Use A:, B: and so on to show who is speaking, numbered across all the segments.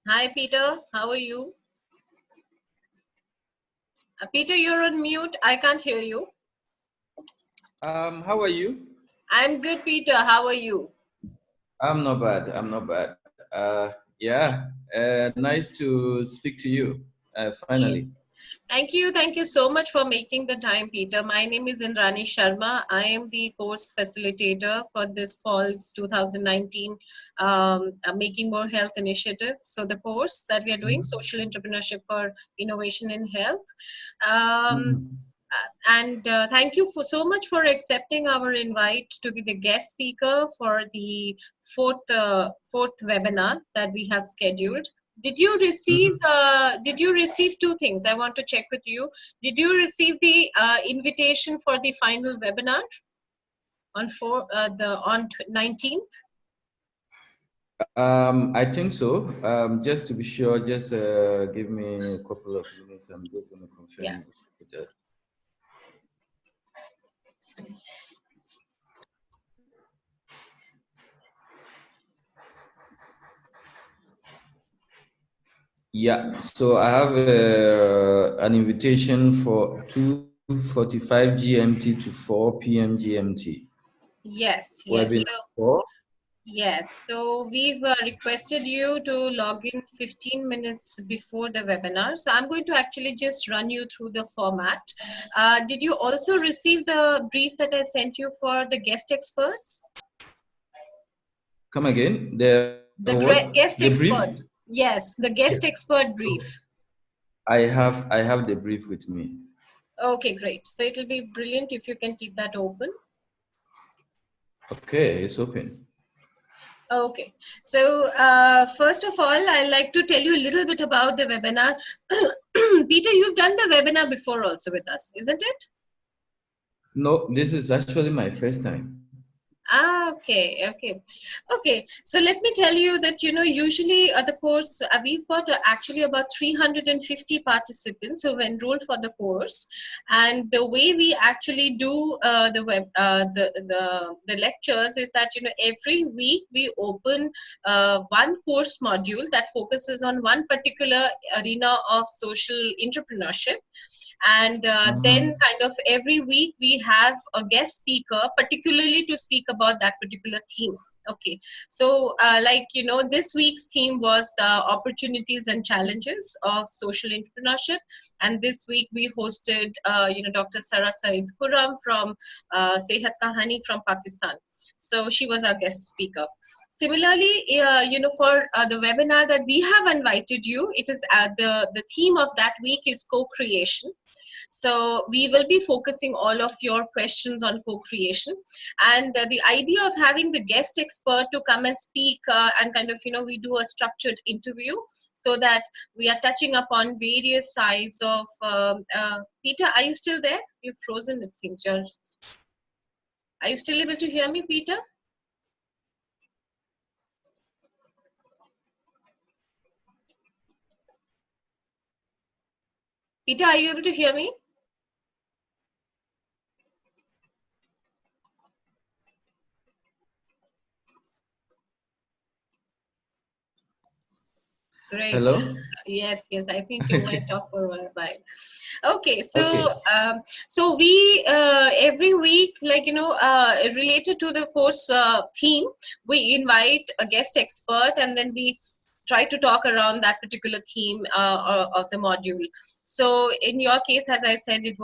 A: Hi, Peter. How are you? Peter, you're on mute. I can't hear you.
B: How are you?
A: I'm good, Peter. How are you?
B: I'm not bad. I'm not bad. Yeah, nice to speak to you. Finally.
A: Yes. Thank you. Thank you so much for making the time, Peter. My name is Indrani Sharma. I am the course facilitator for this fall's 2019 Making More Health initiative. So the course that we are doing, Social Entrepreneurship for Innovation in Health. Um,
B: Mhm.
A: and thank you for so much for accepting our invite to be the guest speaker for the fourth webinar that we have scheduled. Did you receive two things? I want to check with you. Did you receive the invitation for the final webinar on 19th?
B: I think so. Just to be sure, just give me a couple of minutes. I'm just going to
A: Yeah.
B: confirm with that. Yeah. So I have an invitation for 2:45 GMT to 4 p.m. GMT.
A: Yes, yes.
B: Webinar 4.
A: Yes, so we've requested you to log in 15 minutes before the webinar. So I'm going to actually just run you through the format. Did you also receive the brief that I sent you for the guest experts?
B: Come again. The what? The
A: Guest
B: brief?
A: expert. Yes, the guest expert brief.
B: I have the brief with me.
A: Okay, great. So it'll be brilliant if you can keep that open.
B: Okay, it's open.
A: Okay, so first of all, I'd like to tell you a little bit about the webinar. Peter, you've done the webinar before also with us, isn't it?
B: No, this is actually my first time.
A: Ah, okay, okay, okay. So let me tell you that, usually the course, we've got actually about 350 participants who have enrolled for the course. And the way we actually do the lectures is that, every week we open one course module that focuses on one particular arena of social entrepreneurship, and then
B: Mhm.
A: kind of every week we have a guest speaker particularly to speak about that particular theme. Okay, so this week's theme was opportunities and challenges of social entrepreneurship, and this week we hosted Dr. Sarah Said Khurram from Sehat Kahani from Pakistan. So she was our guest speaker. Similarly, for the webinar that we have invited you, it is the theme of that week is co-creation. So we will be focusing all of your questions on co-creation, and the idea of having the guest expert to come and speak and kind of, we do a structured interview so that we are touching upon various sides of. Peter, are you still there? You've frozen, it seems. Are you still able to hear me, Peter? Peter, are you able to hear me? Great.
B: Hello?
A: Yes, yes. I think you went off for a while. Okay, so
B: Okay.
A: so we every week, related to the course theme, we invite a guest expert, and then we try to talk around that particular theme of the module. So in your case, as I said, it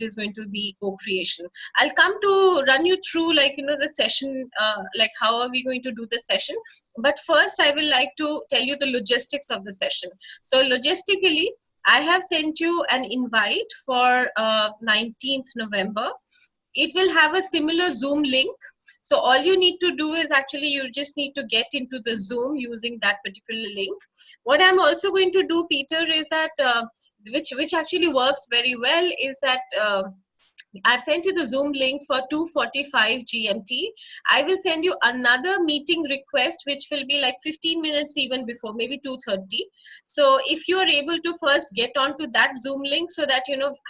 A: is going to be co-creation. I'll come to run you through the session, like how are we going to do the session. But first, I will like to tell you the logistics of the session. So logistically, I have sent you an invite for 19th November. It will have a similar Zoom link. So all you need to do is actually you just need to get into the Zoom using that particular link. What I'm also going to do, Peter, is that which actually works very well is that I've sent you the Zoom link for 2:45 GMT. I will send you another meeting request, which will be like 15 minutes even before, maybe 2:30. So if you are able to first get onto that Zoom link so that,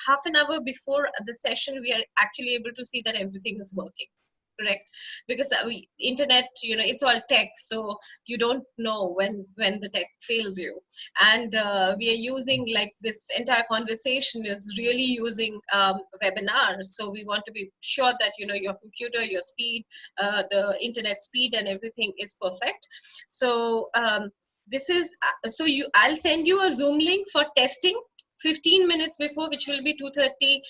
A: half an hour before the session, we are actually able to see that everything is working. correct, because internet, it's all tech, so you don't know when the tech fails you. And we are using, like, this entire conversation is really using webinar, so we want to be sure that your computer, your speed, the internet speed and everything is perfect. So this is I'll send you a Zoom link for testing 15 minutes before, which will be 2:30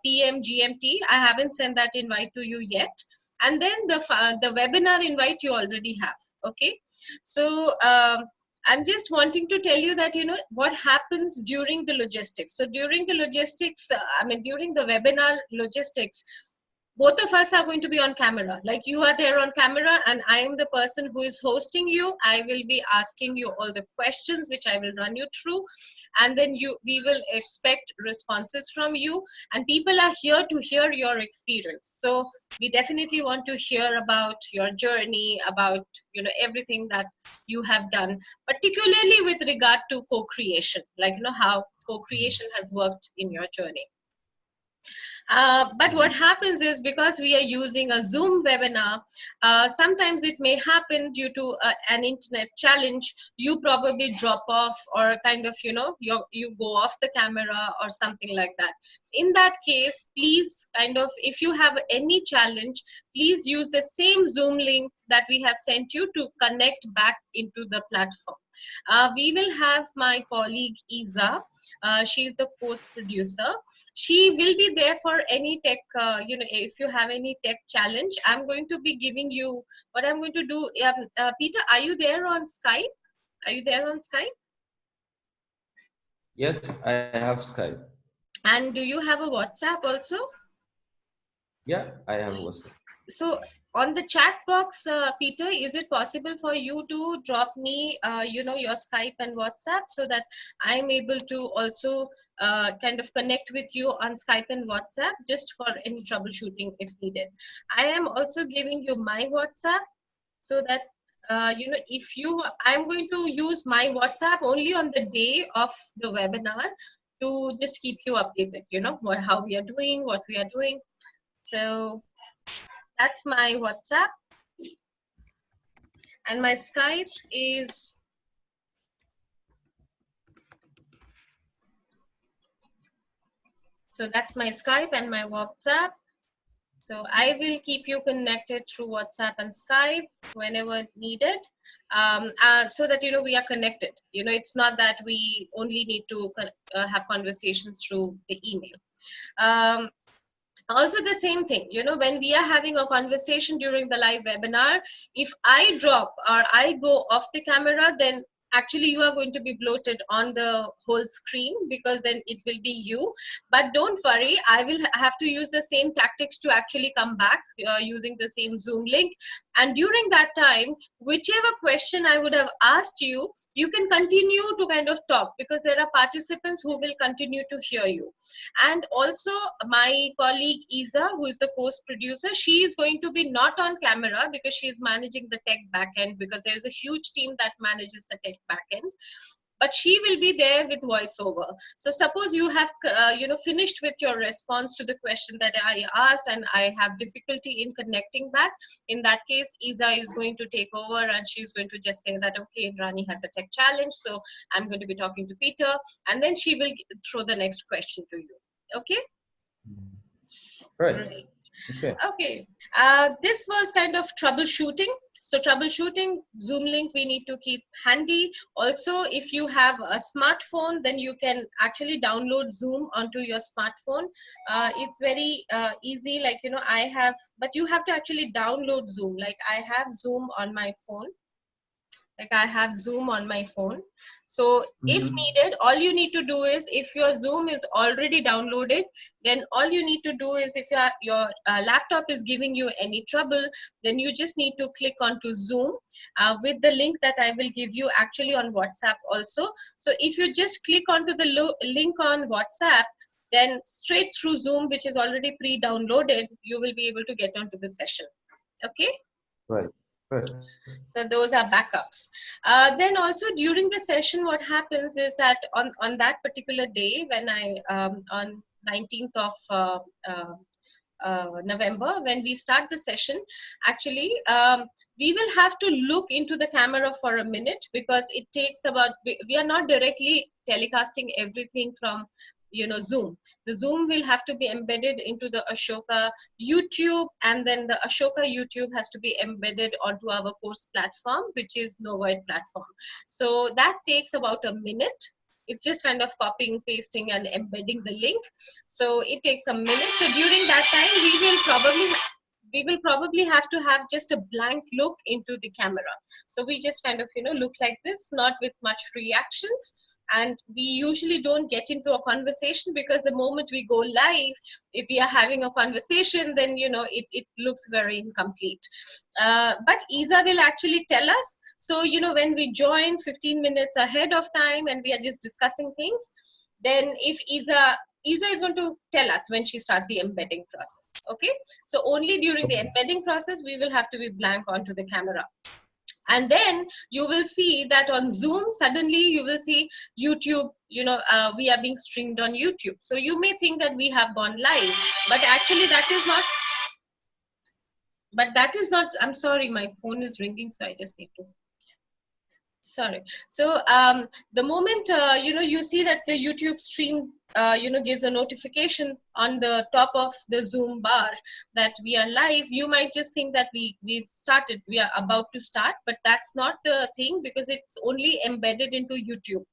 A: p.m. GMT. I haven't sent that invite to you yet. And then the webinar invite you already have. Okay. So I'm just wanting to tell you that, what happens during the logistics. So during the logistics, during the webinar logistics, both of us are going to be on camera. Like, you are there on camera and I am the person who is hosting you. I will be asking you all the questions, which I will run you through, and then we will expect responses from you, and people are here to hear your experience. So we definitely want to hear about your journey, about everything that you have done, particularly with regard to co-creation, like how co-creation has worked in your journey. But what happens is, because we are using a Zoom webinar, sometimes it may happen due to an internet challenge, you probably drop off, or kind of, you go off the camera or something like that. In that case, please, kind of, if you have any challenge, please use the same Zoom link that we have sent you to connect back into the platform. We will have my colleague Isa. She's the post producer. She will be there for any tech, if you have any tech challenge. I'm going to be giving you what I'm going to do. Peter, are you there on Skype? Are you there on Skype?
B: Yes, I have Skype.
A: And do you have a WhatsApp also?
B: Yeah, I have WhatsApp.
A: So on the chat box, Peter, is it possible for you to drop me, your Skype and WhatsApp, so that I'm able to also kind of connect with you on Skype and WhatsApp, just for any troubleshooting if needed. I am also giving you my WhatsApp, so that I'm going to use my WhatsApp only on the day of the webinar, to just keep you updated, how we are doing, what we are doing. So that's my WhatsApp, and my Skype is, so that's my Skype and my WhatsApp. So I will keep you connected through WhatsApp and Skype whenever needed, so that we are connected. It's not that we only need to have conversations through the email. Also the same thing, when we are having a conversation during the live webinar, if I drop or I go off the camera, then actually you are going to be bloated on the whole screen, because then it will be you. But don't worry, I will have to use the same tactics to actually come back, using the same Zoom link. And during that time, whichever question I would have asked you, you can continue to kind of talk, because there are participants who will continue to hear you. And also my colleague Isa, who is the post producer, she is going to be not on camera, because she is managing the tech backend, because there is a huge team that manages the tech backend. But she will be there with voiceover. So suppose you have finished with your response to the question that I asked, and I have difficulty in connecting back. In that case, Isa is going to take over, and she's going to just say that, okay, Rani has a tech challenge, so I'm going to be talking to Peter, and then she will throw the next question to you. Okay.
B: Right.
A: Right.
B: Okay.
A: Okay. This was kind of troubleshooting. So troubleshooting, Zoom link we need to keep handy. Also, if you have a smartphone, then you can actually download Zoom onto your smartphone. It's very easy, like, I have, but you have to actually download Zoom. Like, I have Zoom on my phone. Like, I have Zoom on my phone. So if needed, all you need to do is, if your Zoom is already downloaded, then all you need to do is, if your laptop is giving you any trouble, then you just need to click onto Zoom with the link that I will give you actually on WhatsApp also. So if you just click onto the link on WhatsApp, then straight through Zoom, which is already pre-downloaded, you will be able to get onto the session. Okay.
B: Right. Right.
A: So those are backups. Then also during the session, what happens is that on that particular day, when I on 19th of November, when we start the session, actually, we will have to look into the camera for a minute, because it takes about, we are not directly telecasting everything from, Zoom. The Zoom will have to be embedded into the Ashoka YouTube, and then the Ashoka YouTube has to be embedded onto our course platform, which is Novoid platform. So that takes about a minute. It's just kind of copying, pasting, and embedding the link. So it takes a minute. So during that time, we will probably have to have just a blank look into the camera. So we just kind of look like this, not with much reactions. And we usually don't get into a conversation, because the moment we go live, if we are having a conversation, then it looks very incomplete. But Isa will actually tell us. So when we join 15 minutes ahead of time and we are just discussing things, then if Isa is going to tell us when she starts the embedding process. Okay, so only during the embedding process we will have to be blank onto the camera. And then you will see that on Zoom, suddenly you will see YouTube, we are being streamed on YouTube. So you may think that we have gone live, but actually that is not, I'm sorry, my phone is ringing, so I just need to, sorry. So the moment you see that the YouTube stream gives a notification on the top of the Zoom bar that we are live, you might just think that we've started, we are about to start, but that's not the thing, because it's only embedded into YouTube.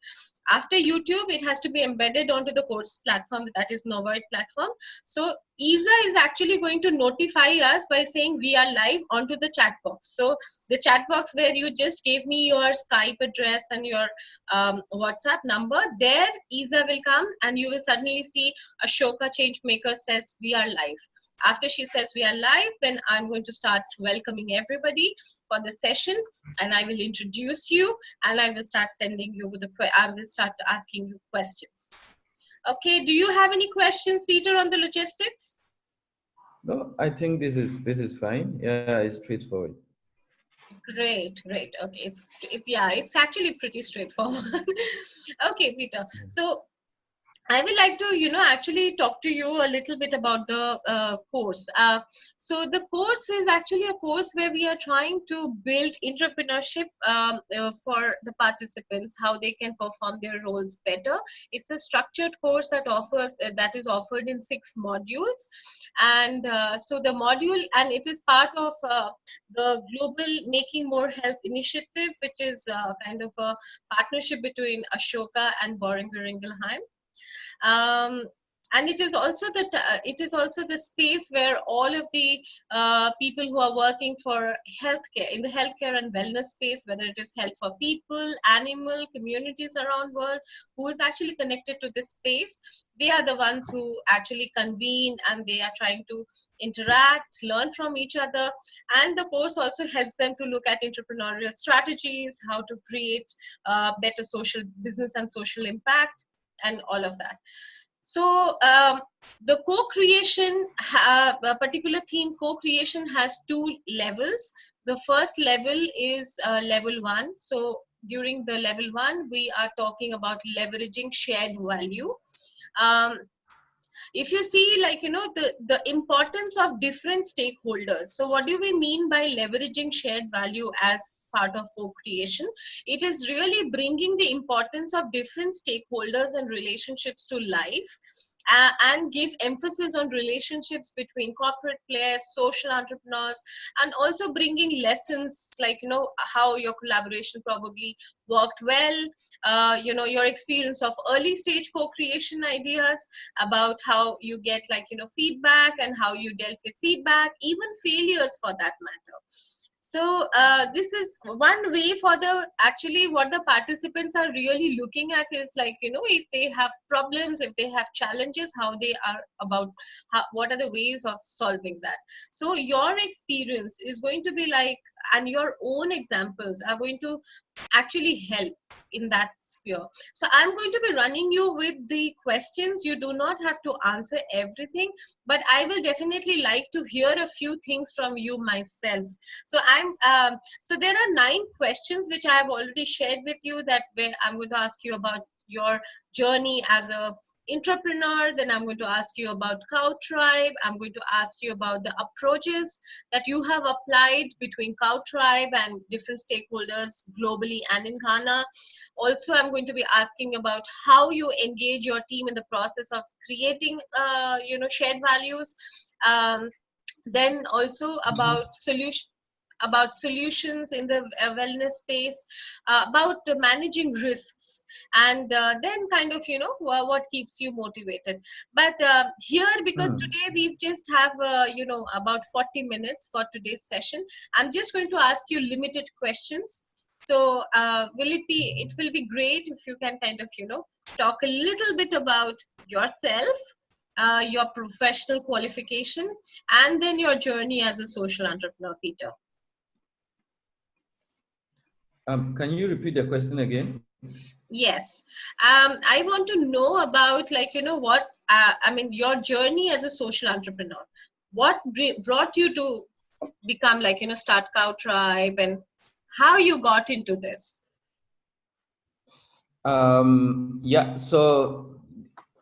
A: After YouTube, it has to be embedded onto the course platform, that is Novoid platform. So Isa is actually going to notify us by saying we are live onto the chat box. So the chat box where you just gave me your Skype address and your WhatsApp number, there Isa will come and you will suddenly see Ashoka Changemaker says we are live. After she says we are live, then I'm going to start welcoming everybody for the session, and I will introduce you, and I will start sending you I will start asking you questions. Okay, do you have any questions, Peter, on the logistics?
B: No, I think this is fine. Yeah, it's straightforward.
A: Great. Okay, it's actually pretty straightforward. Okay, Peter. So I would like to, actually talk to you a little bit about the course. So the course is actually a course where we are trying to build entrepreneurship for the participants, how they can perform their roles better. It's a structured course that is offered in 6 modules, and so the module, and it is part of the Global Making More Health Initiative, which is kind of a partnership between Ashoka and Boehringer Ingelheim. And it is also the space where all of the people who are working for healthcare, in the healthcare and wellness space, whether it is health for people, animal, communities around world, who is actually connected to this space, they are the ones who actually convene, and they are trying to interact, learn from each other. And the course also helps them to look at entrepreneurial strategies, how to create better social business and social impact, and all of that. So the co-creation, a particular theme co-creation has 2 levels. The first level is level 1. So during the level 1, we are talking about leveraging shared value. If you see, the importance of different stakeholders. So what do we mean by leveraging shared value as part of co-creation? It is really bringing the importance of different stakeholders and relationships to life, and give emphasis on relationships between corporate players, social entrepreneurs, and also bringing lessons like how your collaboration probably worked well, your experience of early stage co-creation ideas, about how you get feedback and how you dealt with feedback, even failures for that matter. So this is one way for actually what the participants are really looking at is if they have problems, if they have challenges, how they are what are the ways of solving that. So your experience is going to be and your own examples are going to actually help in that sphere. So I'm going to be running you with the questions. You do not have to answer everything, but I will definitely like to hear a few things from you myself. So so there are 9 questions which I have already shared with you, that where I'm going to ask you about your journey as a entrepreneur. Then I'm going to ask you about Cow Tribe. I'm going to ask you about the approaches that you have applied between Cow Tribe and different stakeholders globally and in Ghana. Also, I'm going to be asking about how you engage your team in the process of creating, shared values. Um, then also about solutions in the wellness space, about managing risks, and then kind of what keeps you motivated. But here, because
B: Hmm.
A: today we just have about 40 minutes for today's session, I'm just going to ask you limited questions. So it will be great if you can kind of talk a little bit about yourself, your professional qualification, and then your journey as a social entrepreneur, Peter.
B: Can you repeat the question again?
A: Yes. I want to know about, what, your journey as a social entrepreneur. What brought you to become, start Cow Tribe, and how you got into this?
B: Yeah, so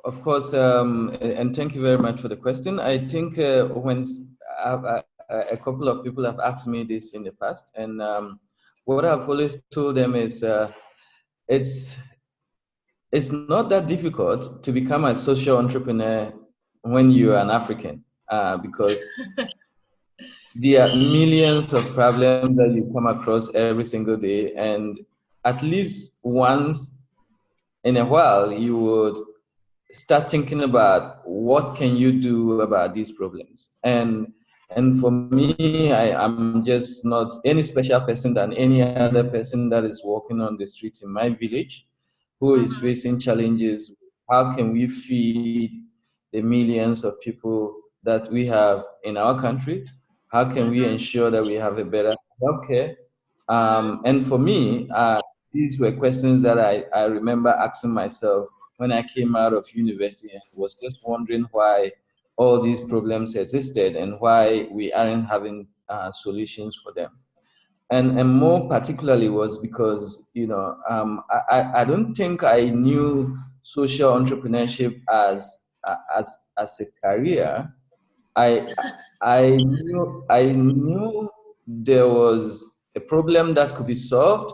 B: of course, and thank you very much for the question. I think when a couple of people have asked me this in the past, and what I've always told them is it's it's not that difficult to become a social entrepreneur when you are an African, because there are millions of problems that you come across every single day, and at least once in a while you would start thinking about what can you do about these problems. And for me, I'm just not any special person than any other person that is walking on the streets in my village who is
A: Mhm,
B: facing challenges. How can we feed the millions of people that we have in our country? How can we
A: mhm,
B: ensure that we have a better healthcare?
A: mhm,
B: And for me, these were questions that I remember asking myself when I came out of university and was just wondering why all these problems existed and why we aren't having solutions for them. And more particularly was because, I don't think I knew social entrepreneurship as a career. I I knew there was a problem that could be solved,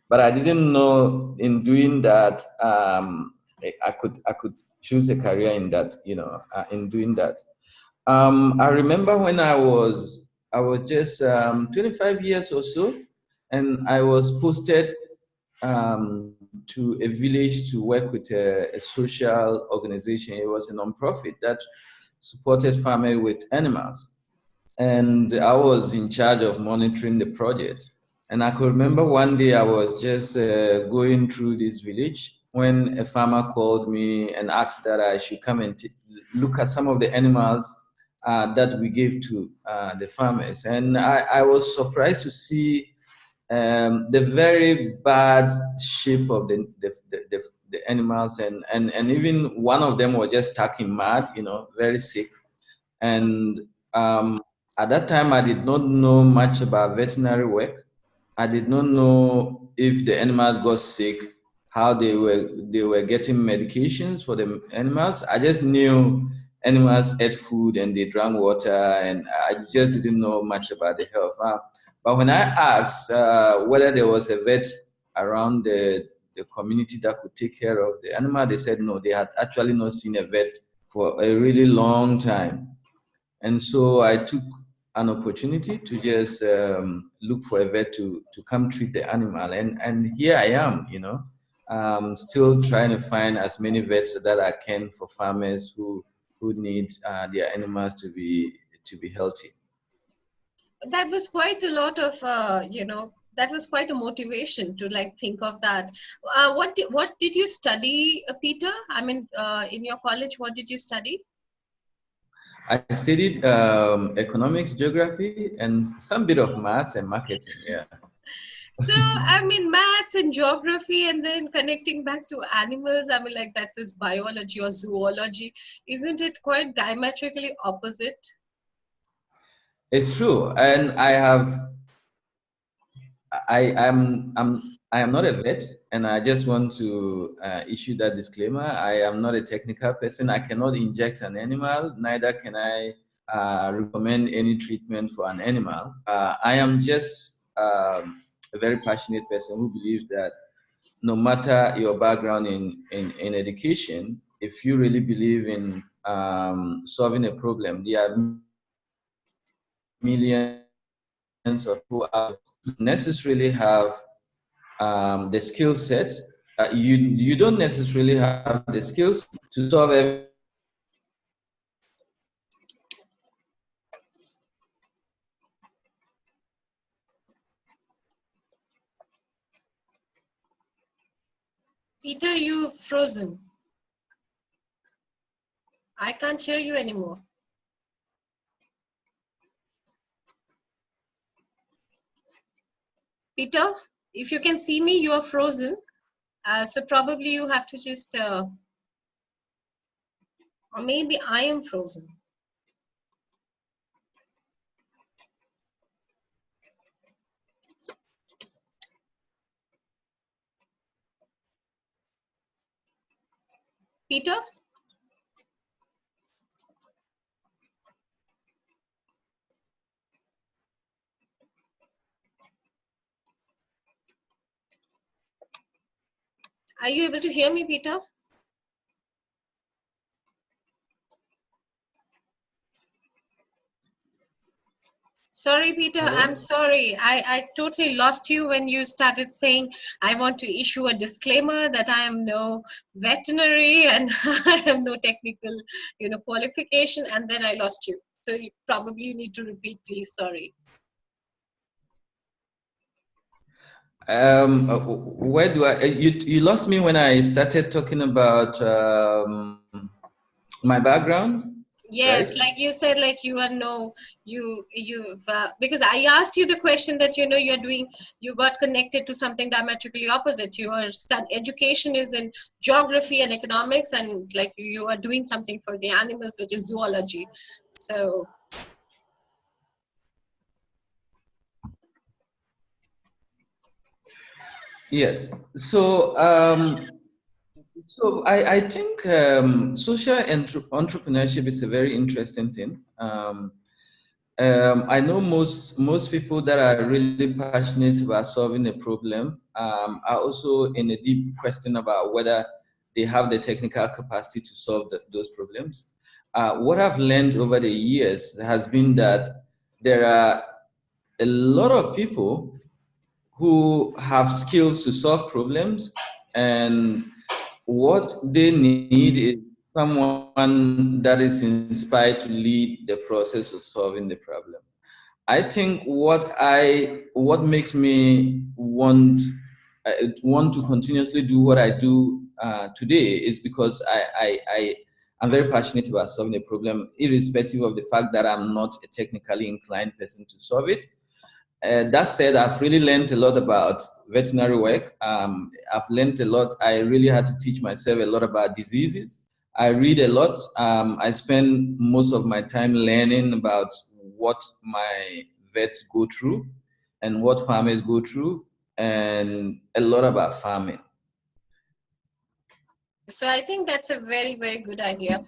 B: but I didn't know in doing that I could choose a career in that, in doing that. I remember when I was just 25 years or so, and I was posted to a village to work with a social organization. It was a non-profit that supported farmers with animals, and I was in charge of monitoring the project. And I could remember one day I was just going through this village when a farmer called me and asked that I should come and look at some of the animals that we gave to the farmers. And I was surprised to see the very bad shape of the animals, and even one of them was just stuck in mud, very sick. And um, at that time, I did not know much about veterinary work. I did not know if the animals got sick, how they were getting medications for the animals. I just knew animals ate food and they drank water, and I just didn't know much about the health. But when I asked whether there was a vet around the community that could take care of the animal, they said no, they had actually not seen a vet for a really long time. And so I took an opportunity to just look for a vet to come treat the animal. And here I am, still trying to find as many vets that I can for farmers who need their animals to be healthy.
A: that was quite a lot of that was quite a motivation to think of that. What did you study, Peter? In your college, what did you study?
B: I studied economics, geography, and some bit of maths and marketing. Yeah.
A: So, maths and geography, and then connecting back to animals, that's is biology or zoology. Isn't it quite diametrically opposite?
B: It's true, and I have. I'm I am not a vet, and I just want to issue that disclaimer. I am not a technical person. I cannot inject an animal, neither can I recommend any treatment for an animal. I am just a very passionate person who believes that no matter your background in education, if you really believe in solving a problem, there are millions of people out necessarily have the skill set. You don't necessarily have the skills to solve every problem that you want to solve.
A: Peter, you've frozen. I can't hear you anymore. Peter, if you can see me, you are frozen. So probably you have to just, or maybe I am frozen. Peter? Are you able to hear me, Peter? Sorry, Peter, I'm
B: Hello?
A: sorry. I totally lost you when you started saying, I want to issue a disclaimer that I am no veterinary and I have no technical, qualification, and then I lost you. So probably you need to repeat, please. Sorry.
B: Where do you lost me when I started talking about my background, right?
A: Yes, like you said, like you are no, you've because I asked you the question that you're doing, you got connected to something diametrically opposite. Your education is in geography and economics, and like you are doing something for the animals, which is zoology. So
B: Yes. So I think social entrepreneurship is a very interesting thing. I know most people that are really passionate about solving a problem are also in a deep question about whether they have the technical capacity to solve those problems. What I've learned over the years has been that there are a lot of people who have skills to solve problems, and what they need is someone that is inspired to lead the process of solving the problem. I think what makes me want to continuously do what I do today is because I'm very passionate about solving a problem, irrespective of the fact that I'm not a technically inclined person to solve it. That said, I've really learned a lot about veterinary work. I've learned a lot. I really had to teach myself a lot about diseases. I read a lot. I spend most of my time learning about what my vets go through and what farmers go through, and a lot about farming.
A: So I think that's a very, very good idea.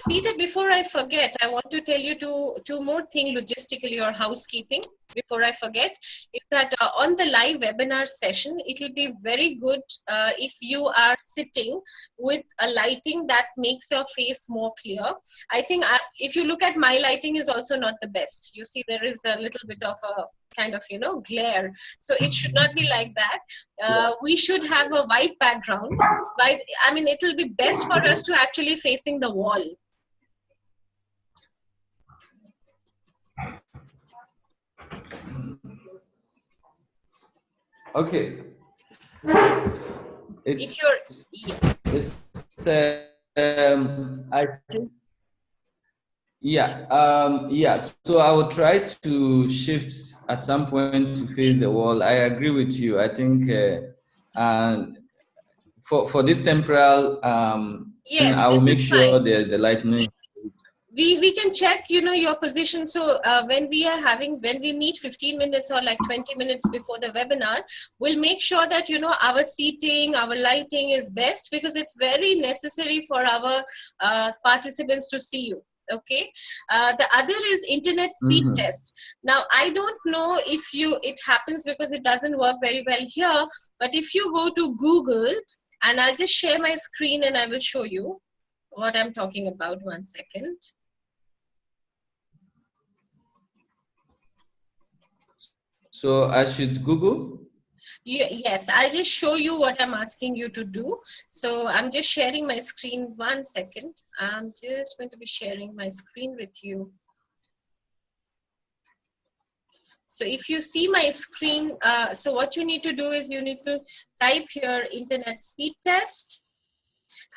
A: Peter, before I forget, I want to tell you two more things logistically or housekeeping before I forget. Is that on the live webinar session, it will be very good if you are sitting with a lighting that makes your face more clear. I think if you look at my lighting is also not the best. You see there is a little bit of a kind of glare, so it should not be like that.
B: Yeah.
A: We should have a white background, right? I mean, it will be best for us to actually facing the wall.
B: Okay.
A: If
B: It's
A: you're,
B: I think. Yeah. So I will try to shift at some point to face the wall. I agree with you. I think for this temporal thing,
A: yes,
B: I will
A: this
B: make
A: is fine.
B: sure there's the lightning.
A: we can check, you know, your position. So when we meet 15 minutes or like 20 minutes before the webinar, we'll make sure that, you know, our seating, our lighting is best, because it's very necessary for our participants to see you. Okay. The other is internet speed
B: Mm-hmm.
A: test. Now I don't know if it happens because it doesn't work very well here, but if you go to Google, and I'll just share my screen and I will show you what I'm talking about. 1 second.
B: So I should Google?
A: Yes, I'll just show you what I'm asking you to do. So I'm just sharing my screen. 1 second. I'm just going to be sharing my screen with you. So if you see my screen, so what you need to do is you need to type here internet speed test,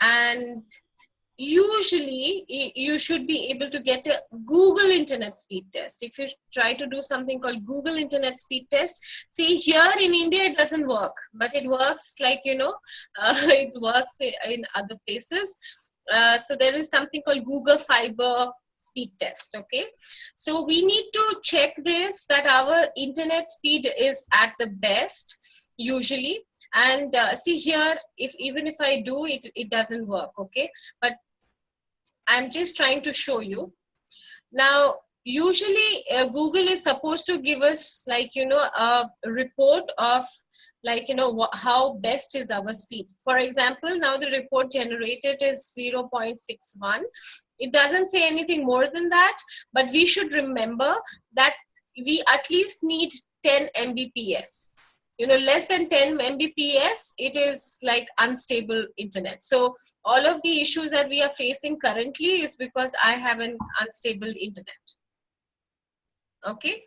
A: and usually you should be able to get a Google internet speed test. If you try to do something called Google internet speed test, see here in India it doesn't work, but it works, like, you know, it works in other places. So there is something called Google Fiber speed test. Okay, so we need to check this, that our internet speed is at the best usually. And see here, if even if I do it, it doesn't work. Okay, but I'm just trying to show you. Now, usually Google is supposed to give us, like, you know, a report of, like, you know, how best is our speed. For example, now the report generated is 0.61. It doesn't say anything more than that, but we should remember that we at least need 10 Mbps. You know, less than 10 Mbps, it is like unstable internet. So all of the issues that we are facing currently is because I have an unstable internet. Okay.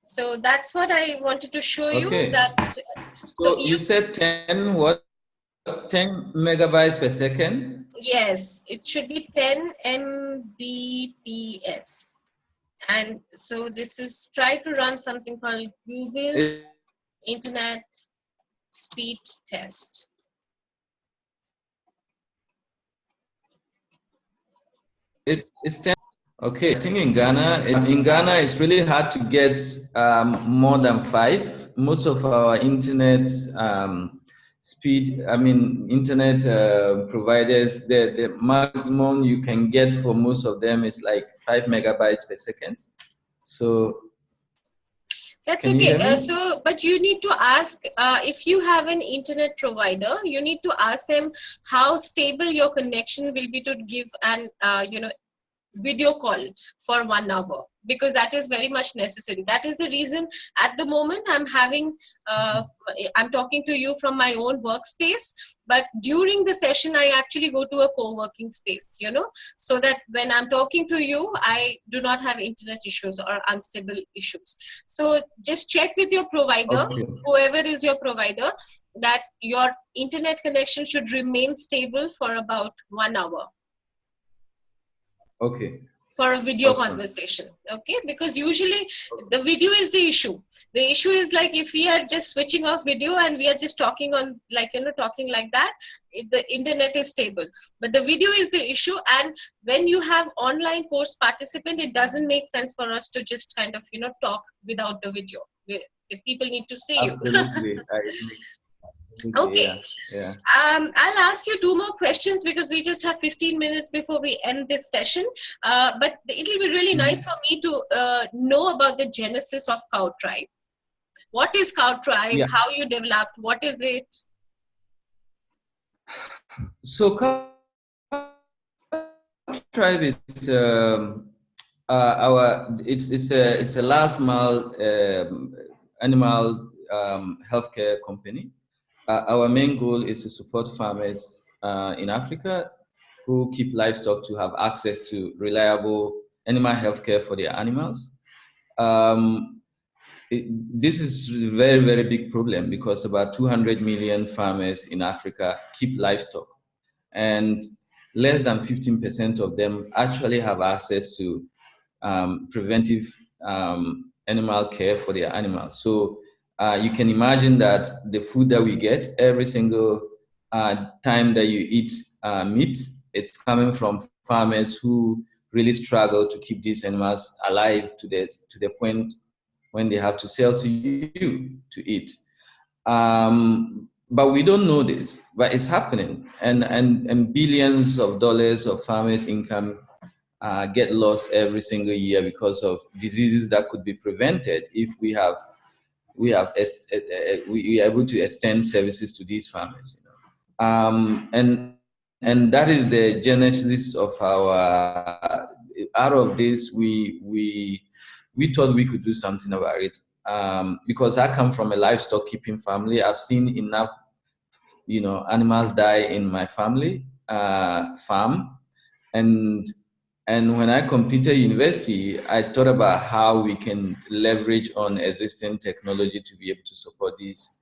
A: So that's what I wanted to show you.
B: Okay.
A: That
B: So you said 10 what? 10 megabytes per second?
A: Yes, it should be 10 Mbps. And so this is, try to run something called Google Internet Speed Test.
B: It's 10. Okay, I think in Ghana it's really hard to get more than 5. Most of our internet speed, I mean, internet providers, the maximum you can get for most of them is like 5 megabytes per second. So
A: That's
B: can you
A: okay.
B: hear me?
A: But you need to ask, if you have an internet provider, you need to ask them how stable your connection will be to give an, you know, video call for 1 hour, because that is very much necessary. That is the reason at the moment I'm talking to you from my own workspace, but during the session I actually go to a co-working space, you know, so that when I'm talking to you I do not have internet issues or unstable issues. So just check with your provider,
B: Okay.
A: whoever is your provider, that your internet connection should remain stable for about 1 hour.
B: Okay.
A: For a video
B: Awesome.
A: conversation. Okay, because usually the video is the issue. The issue is, like, if we are just switching off video and we are just talking on, like, you know, talking like that, the internet is stable, but the video is the issue. And when you have online course participant, it doesn't make sense for us to just kind of, you know, talk without the video. The people need to see you.
B: Absolutely. I agree.
A: Okay.
B: Yeah.
A: I'll ask you 2 more questions because we just have 15 minutes before we end this session. But it'll be really nice for me to know about the genesis of Cow Tribe. What is Cow Tribe?
B: Yeah.
A: How you developed? What is it?
B: So Cow Tribe is it's a last mile animal healthcare company. Our main goal is to support farmers in Africa who keep livestock to have access to reliable animal healthcare for their animals. This is a very, very big problem because about 200 million farmers in Africa keep livestock, and less than 15% of them actually have access to preventive animal care for their animals. So you can imagine that the food that we get every single time that you eat meat, it's coming from farmers who really struggle to keep these animals alive to the point when they have to sell to you to eat. But we don't know this, but it's happening, and billions of dollars of farmers' income get lost every single year because of diseases that could be prevented if we are able to extend services to these farmers. And that is the genesis of our. Out of this, we thought we could do something about it. Because I come from a livestock keeping family, I've seen enough, animals die in my family farm, and when I completed university, I thought about how we can leverage on existing technology to be able to support these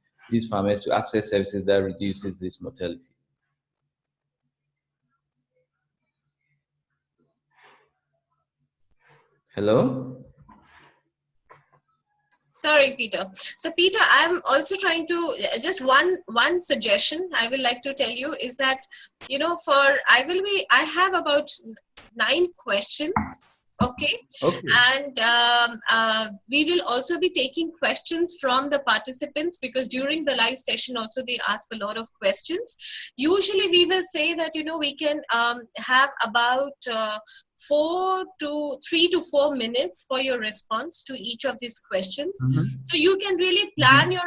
B: farmers to access services that reduces this mortality. Hello?
A: Sorry, Peter. So, Peter, I'm also trying to just one suggestion I will like to tell you is that, I have about 9 questions. Okay. And we will also be taking questions from the participants, because during the live session also they ask a lot of questions. Usually we will say that, we can have about 3 to 4 minutes for your response to each of these questions. So you can really plan your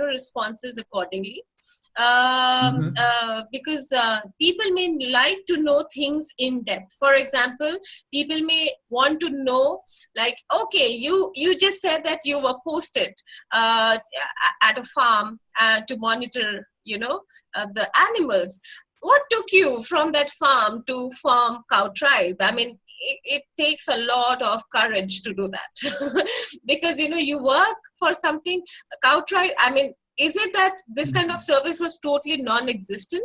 A: responses accordingly. Because people may like to know things in depth. For example, people may want to know, like, okay, you just said that you were posted at a farm to monitor, the animals. What took you from that farm to form Cow Tribe? I mean, it takes a lot of courage to do that. Because you work for something. Cow Tribe, I mean, is it that this kind of service was totally non-existent?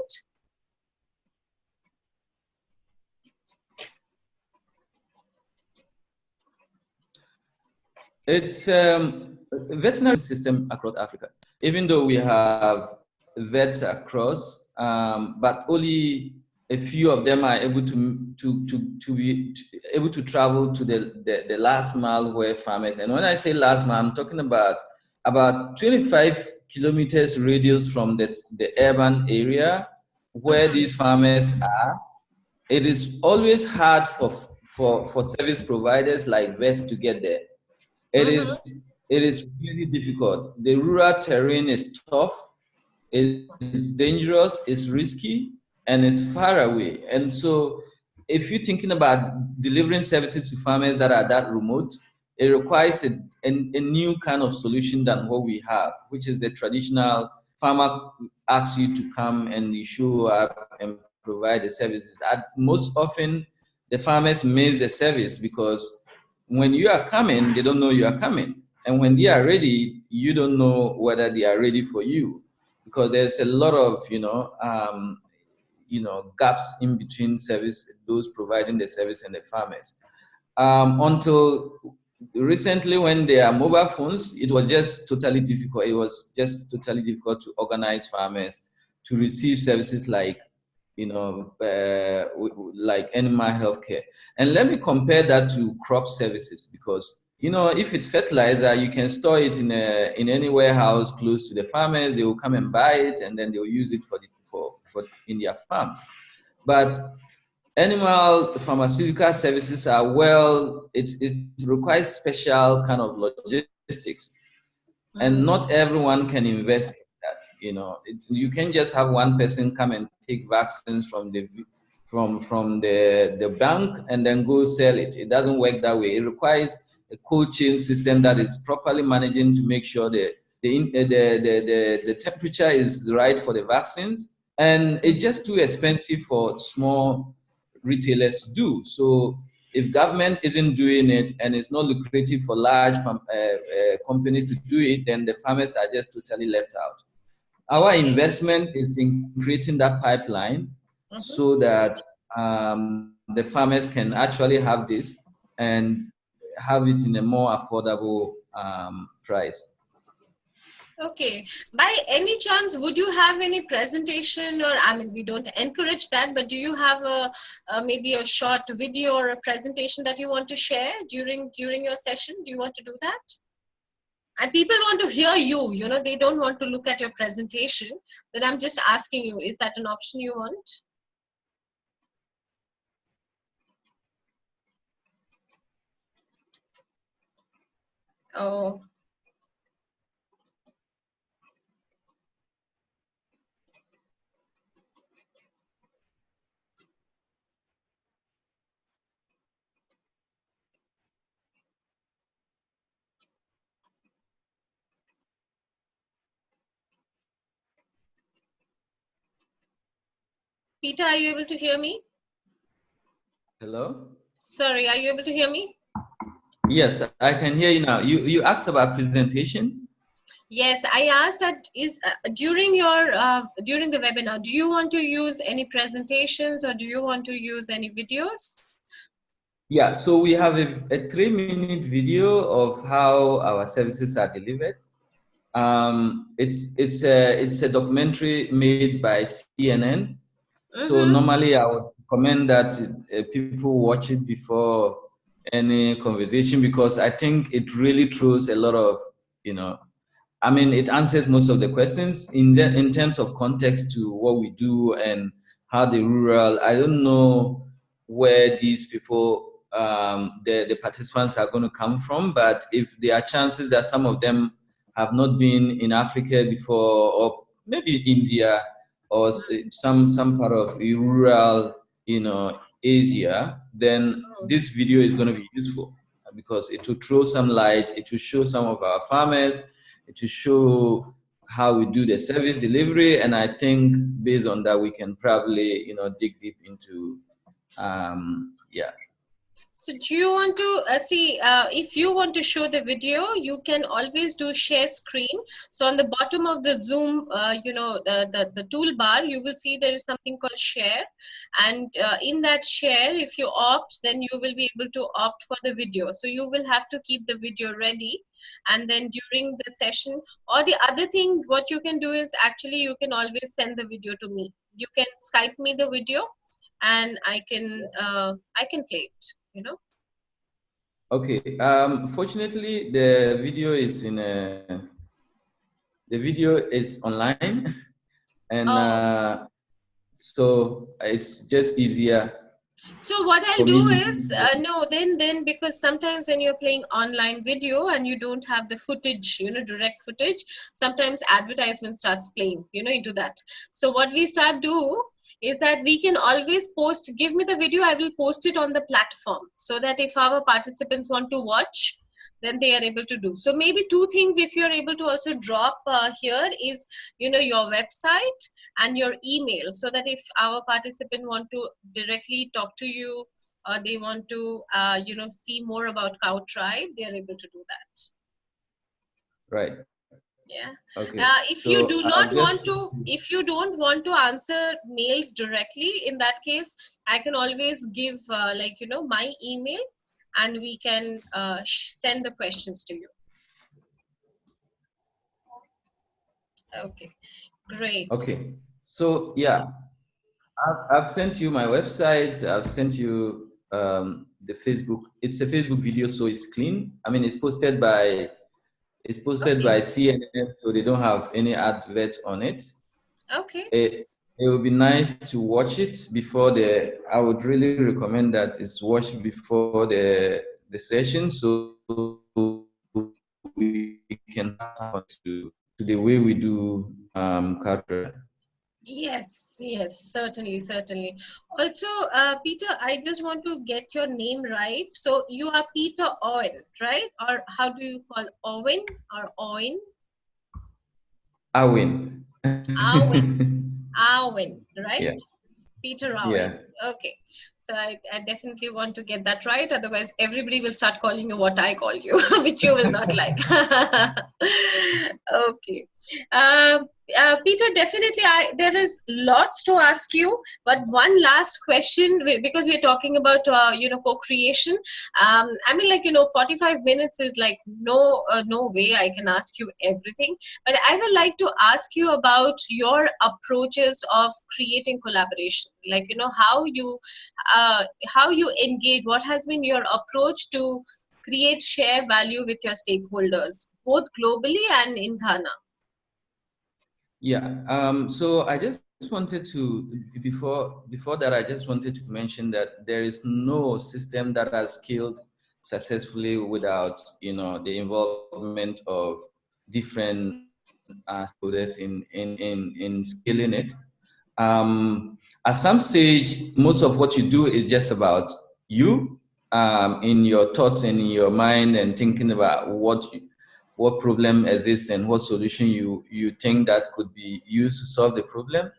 B: It's veterinary system across Africa. Even though we have vets across, but only a few of them are able to be able to travel to the last mile where farmers. And when I say last mile, I'm talking about 25 kilometers radius from the urban area where these farmers are. It is always hard for service providers like vets to get there. It is really difficult. The rural terrain is tough, it's dangerous, it's risky, and it's far away. And so if you're thinking about delivering services to farmers that are that remote, it requires a new kind of solution than what we have, which is the traditional farmer asks you to come and you show up and provide the services. Most often, the farmers miss the service because when you are coming, they don't know you are coming. And when they are ready, you don't know whether they are ready for you, because there's a lot of gaps in between those providing the service and the farmers. Until recently, when there are mobile phones, it was just totally difficult. It was just totally difficult to organize farmers to receive services like like animal healthcare. And let me compare that to crop services, because if it's fertilizer, you can store it in any warehouse close to the farmers. They will come and buy it, and then they will use it for in their farms. But animal pharmaceutical services are, it requires special kind of logistics, and not everyone can invest in that. You can just have one person come and take vaccines from the bank and then go sell it. It doesn't work that way. It requires a cold chain system that is properly managing to make sure the temperature is right for the vaccines, and it's just too expensive for small retailers to do. So if government isn't doing it and it's not lucrative for large companies to do it, then the farmers are just totally left out. Our investment is in creating that pipeline so that the farmers can actually have this and have it in a more affordable price.
A: Okay. By any chance, would you have any presentation, or I mean, we don't encourage that, but do you have maybe a short video or a presentation that you want to share during your session? Do you want to do that? And people want to hear you, they don't want to look at your presentation. Then I'm just asking you, is that an option you want? Oh, Peter, are you able to hear me?
B: Hello?
A: Sorry, are you able to hear me?
B: Yes, I can hear you now. You asked about presentation?
A: Yes, I asked that is during the webinar, do you want to use any presentations or do you want to use any videos?
B: Yeah, so we have a 3-minute video of how our services are delivered. It's a documentary made by CNN. So
A: Mm-hmm.
B: normally I would recommend that people watch it before any conversation, because I think it really throws a lot of, I mean, it answers most of the questions in terms of context to what we do and how the rural. I don't know where these people, the participants are going to come from, but if there are chances that some of them have not been in Africa before, or maybe India, or some part of rural, Asia, then this video is going to be useful, because it will throw some light. It will show some of our farmers, to show how we do the service delivery. And I think based on that, we can probably, dig deep into, yeah.
A: So do you want to see, if you want to show the video, you can always do share screen. So on the bottom of the Zoom, the toolbar, you will see there is something called share. And in that share, if you opt, then you will be able to opt for the video. So you will have to keep the video ready. And then during the session, or the other thing, what you can do is actually you can always send the video to me. You can Skype me the video and I can play it,
B: Okay. Fortunately, the video is online, and
A: Oh,
B: so it's just easier
A: so what I'll
B: for me
A: do
B: to.
A: is, no, then because sometimes when you're playing online video and you don't have the footage, direct footage, sometimes advertisement starts playing, into that. So what we start do is that we can always post, give me the video, I will post it on the platform so that if our participants want to watch, then they are able to do. So maybe two things if you're able to also drop here is, your website and your email, so that if our participant want to directly talk to you or they want to see more about cow tribe, they are able to do that.
B: Right.
A: Yeah.
B: Okay.
A: If you
B: So
A: do
B: I'll
A: not want
B: just.
A: to, if you don't want to answer mails directly, in that case I can always give my email, and we can send the questions to you. Okay, great.
B: Okay. So yeah, I've sent you my website. I've sent you the Facebook. It's a Facebook video, so it's clean. I mean, it's posted by
A: Okay,
B: CNN, so they don't have any advert on it.
A: okay.
B: It would be nice to watch it before the. I would really recommend that it's watched before the session, so we can have to the way we do culture.
A: Yes, yes, certainly, certainly. Also, Peter, I just want to get your name right. So you are Peter Owen, right? Or how do you call Owen or Owen?
B: Awin.
A: Owen, Owen, right?
B: Yeah,
A: Peter Awin.
B: yeah,
A: Okay. So I definitely want to get that right. Otherwise, everybody will start calling you what I call you, which you will not like. Okay. Uh, Peter, definitely, there is lots to ask you, but one last question, because we're talking about co-creation. I mean, 45 minutes is like no way I can ask you everything, but I would like to ask you about your approaches of creating collaboration. How you engage. What has been your approach to create share value with your stakeholders, both globally and in Ghana?
B: Yeah. So I just wanted to before that I just wanted to mention that there is no system that has scaled successfully without the involvement of different stakeholders in scaling it. At some stage, most of what you do is just about you, in your thoughts and in your mind, and thinking about what problem exists and what solution you think that could be used to solve the problem.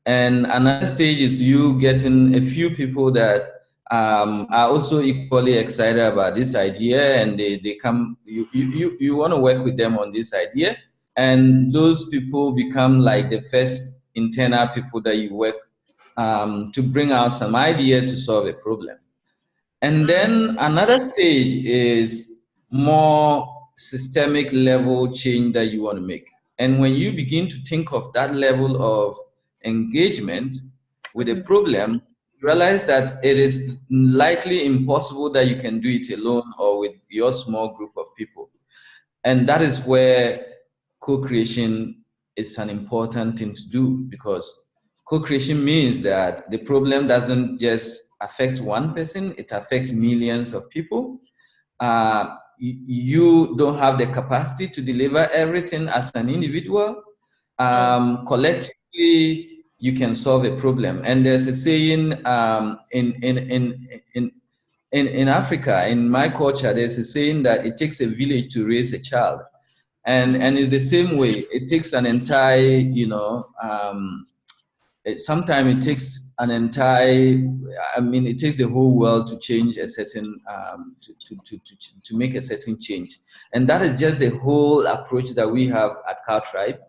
B: And another stage is you getting a few people that are also equally excited about this idea, and they come, you want to work with them on this idea. And those people become like the first internal people that you work to bring out some idea to solve a problem. And then another stage is more systemic level change that you want to make. And when you begin to think of that level of engagement with a
A: Mhm.
B: problem, you realize that it is likely impossible that you can do it alone or with your small group of people. And that is where co-creation is an important thing to do, because co-creation means that the problem doesn't just affect one person, it affects millions of people. You don't have the capacity to deliver everything as an individual.
A: Mm.
B: Collectively, you can solve a problem. And there's a saying in Africa, in my culture, there's a saying that it takes a village to raise a child. And it's the same way. It takes an entire, sometimes it takes an entire, I mean, it takes the whole world to change a certain, to make a certain change. And that is just the whole approach that we have at Cow Tribe.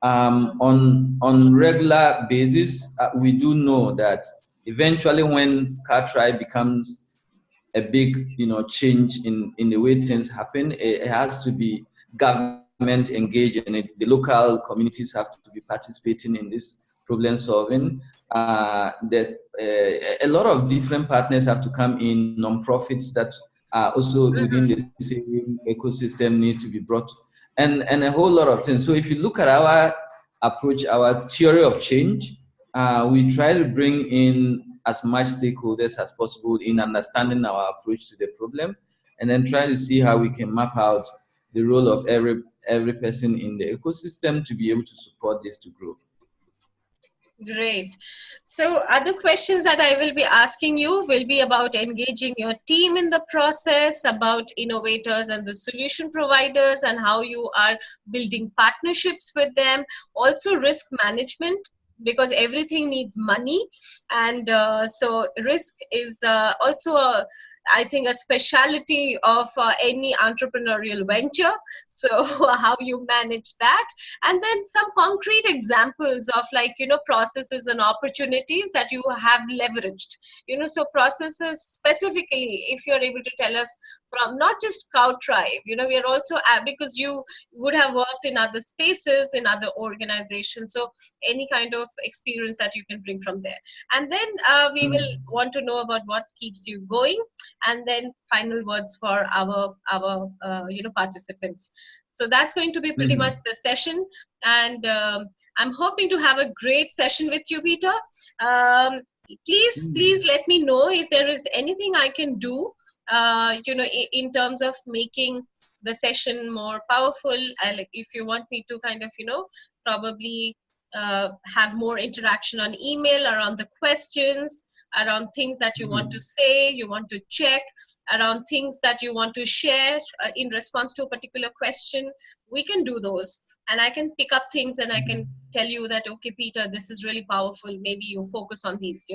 B: On regular basis, we do know that eventually when Cow Tribe becomes a big change in the way things happen, it has to be government engaged in it. The local communities have to be participating in this problem solving. A lot of different partners have to come in. Non-profits that are also within the same ecosystem need to be brought, and a whole lot of things. So if you look at our approach, our theory of change, we try to bring in as much stakeholders as possible in understanding our approach to the problem, and then try to see how we can map out the role of every person in the ecosystem to be able to support this to grow.
A: Great. So, other questions that I will be asking you will be about engaging your team in the process, about innovators and the solution providers, and how you are building partnerships with them. Also, risk management, because everything needs money, and so risk is also I think a specialty of any entrepreneurial venture. So, how you manage that, and then some concrete examples of processes and opportunities that you have leveraged. So processes specifically, if you're able to tell us from not just Cow Tribe, we are also because you would have worked in other spaces, in other organizations, so any kind of experience that you can bring from there. And then we will want to know about what keeps you going, and then final words for our participants. So that's going to be pretty much
B: Mhm.
A: the session, and I'm hoping to have a great session with you, Peter. um, please
B: Mhm.
A: let me know if there is anything I can do in terms of making the session more powerful. Like if you want me to kind of probably have more interaction on email around the questions, around things that you want to
B: Mhm.
A: say, you want to check, around things that you want to share in response to a particular question, we can do those. And I can pick up things and I can tell you that, okay, Peter, this is really powerful. Maybe you focus on these.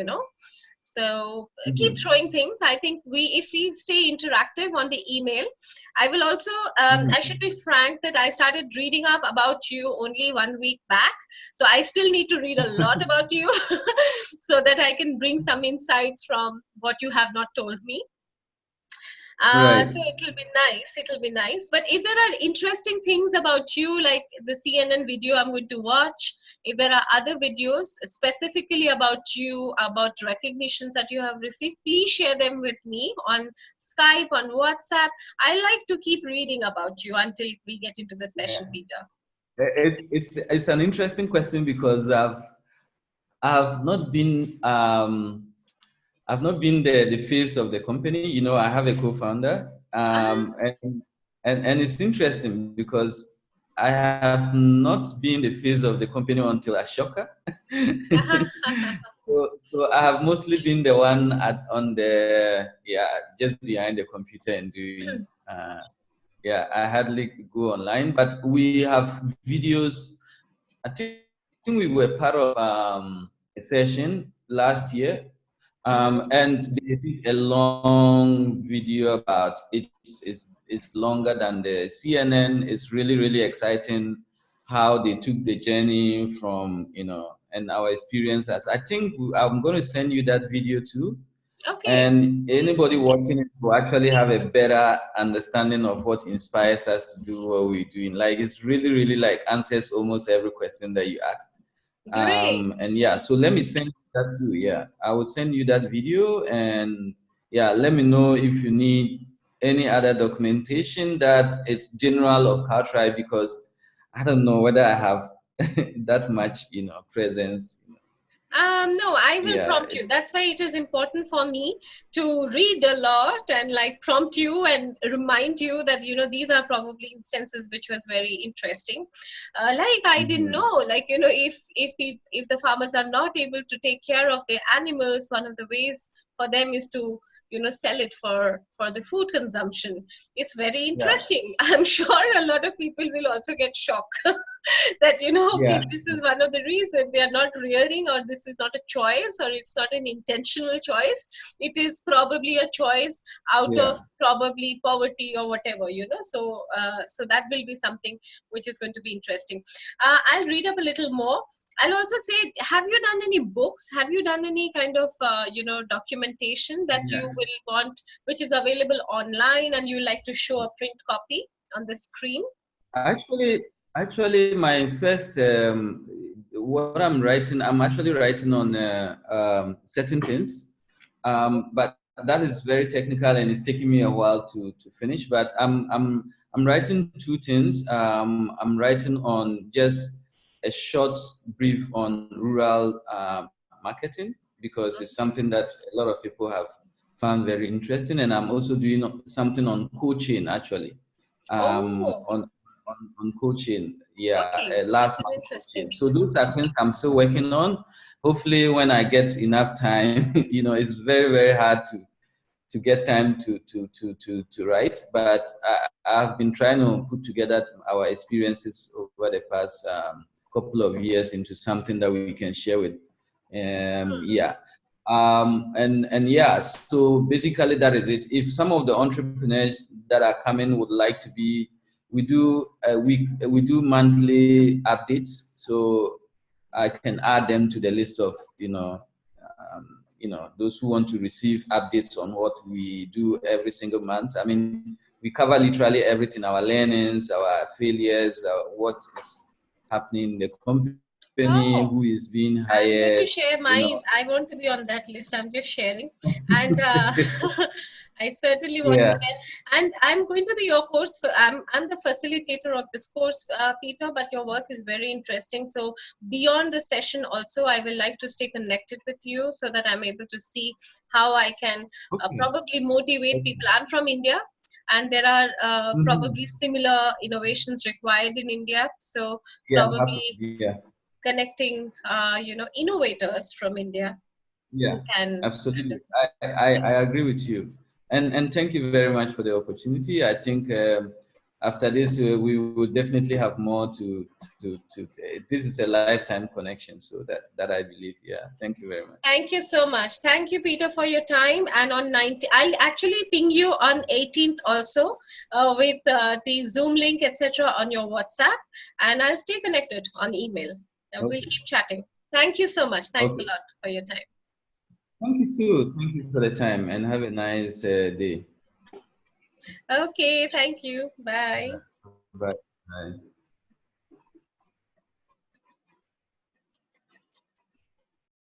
A: So keep
B: Mhm.
A: throwing things. I think if we stay interactive on the email, I will also, I should
B: Mhm.
A: be frank that I started reading up about you only 1 week back. So I still need to read a lot about you so that I can bring some insights from what you have not told me.
B: Right.
A: So it'll be nice. It'll be nice. But if there are interesting things about you, like the CNN video I'm going to watch, if there are other videos specifically about you, about recognitions that you have received, please share them with me on Skype, on WhatsApp. I like to keep reading about you until we get into the
B: Yeah.
A: session, Peter.
B: It's an interesting question because I've not been the face of the company. You know, I have a co-founder,
A: Ah,
B: and it's interesting because I have not been the face of the company until Ashoka. So I have mostly been the one on the just behind the computer and doing I hardly go online, but we have videos. I think we were part of a session last year,
A: mhm.
B: and they did a long video about it's longer than the CNN. It's really exciting how they took the journey from and our experiences. I think I'm going to send you that video too,
A: Okay,
B: and
A: please
B: anybody
A: do.
B: watching it will actually have
A: Please
B: a
A: do.
B: better understanding of what inspires us to do what we're doing. Like it's really like answers almost every question that you ask.
A: Great.
B: And yeah, so let me send you that too. Yeah, I will send you that video, and yeah, let me know if you need any other documentation that it's general of CalTri, because I don't know whether I have that much presence.
A: No, I will
B: Yeah,
A: prompt you. That's
B: it's
A: why it is important for me to read a lot and like prompt you and remind you that, these are probably instances which was very interesting. Like I didn't
B: mhm.
A: know, like, if the farmers are not able to take care of their animals, one of the ways for them is to, sell it for the food consumption. It's very
B: Yeah,
A: interesting. I'm sure a lot of people will also get shocked that okay,
B: yeah,
A: this is one of the reasons they are not rearing, or this is not a choice, or it's not an intentional choice. It is probably a choice out of
B: yeah.
A: probably poverty or whatever. So that will be something which is going to be interesting. I'll read up a little more. I'll also say, have you done any books, have you done any kind of documentation that you
B: Yeah.
A: will want, which is available online, and you like to show a print copy on the screen?
B: Actually, my first what I'm actually writing on certain things, but that is very technical and it's taking me a while to finish. But I'm writing two things. I'm writing on just a short brief on rural marketing, because it's something that a lot of people have found very interesting, and I'm also doing something on coaching actually,
A: Oh,
B: on coaching,
A: okay, this
B: last
A: is
B: month
A: interesting.
B: coaching. So those are things I'm still working on. Hopefully when I get enough time, it's very hard to get time to write, but I've been trying to put together our experiences over the past couple of years into something that we can share with yeah and yeah, so basically that is it. If some of the entrepreneurs that are coming would like to be, we do monthly updates, so I can add them to the list of those who want to receive updates on what we do every single month. I mean, we cover literally everything: our learnings, our failures, what is happening in the company, who is
A: Oh,
B: being hired,
A: I'm going to share
B: you know.
A: mine. I want to be on that list. I'm just sharing. And I certainly want
B: Yeah.
A: to be. And I'm going to be your course. I'm the facilitator of this course, Peter, but your work is very interesting. So beyond the session also, I will like to stay connected with you so that I'm able to see how I can
B: Okay.
A: probably motivate
B: Okay.
A: people. I'm from India, and there are probably
B: Mhm.
A: similar innovations required in India. So
B: Yeah, happy.
A: probably
B: Yeah.
A: connecting innovators from India
B: Yeah,
A: who can.
B: absolutely. I agree with you. And thank you very much for the opportunity. I think after this, we will definitely have more to. This is a lifetime connection, so that I believe. Yeah, thank you very much.
A: Thank you so much. Thank you, Peter, for your time. And on 19, I'll actually ping you on 18th also with the Zoom link, etc., on your WhatsApp, and I'll stay connected on email. We'll
B: Okay.
A: keep chatting. Thank you so much. Thanks a
B: Okay.
A: lot for your time.
B: Thank you too. Thank you for the time, and have a nice day.
A: Okay, thank you. Bye.
B: Bye. Bye.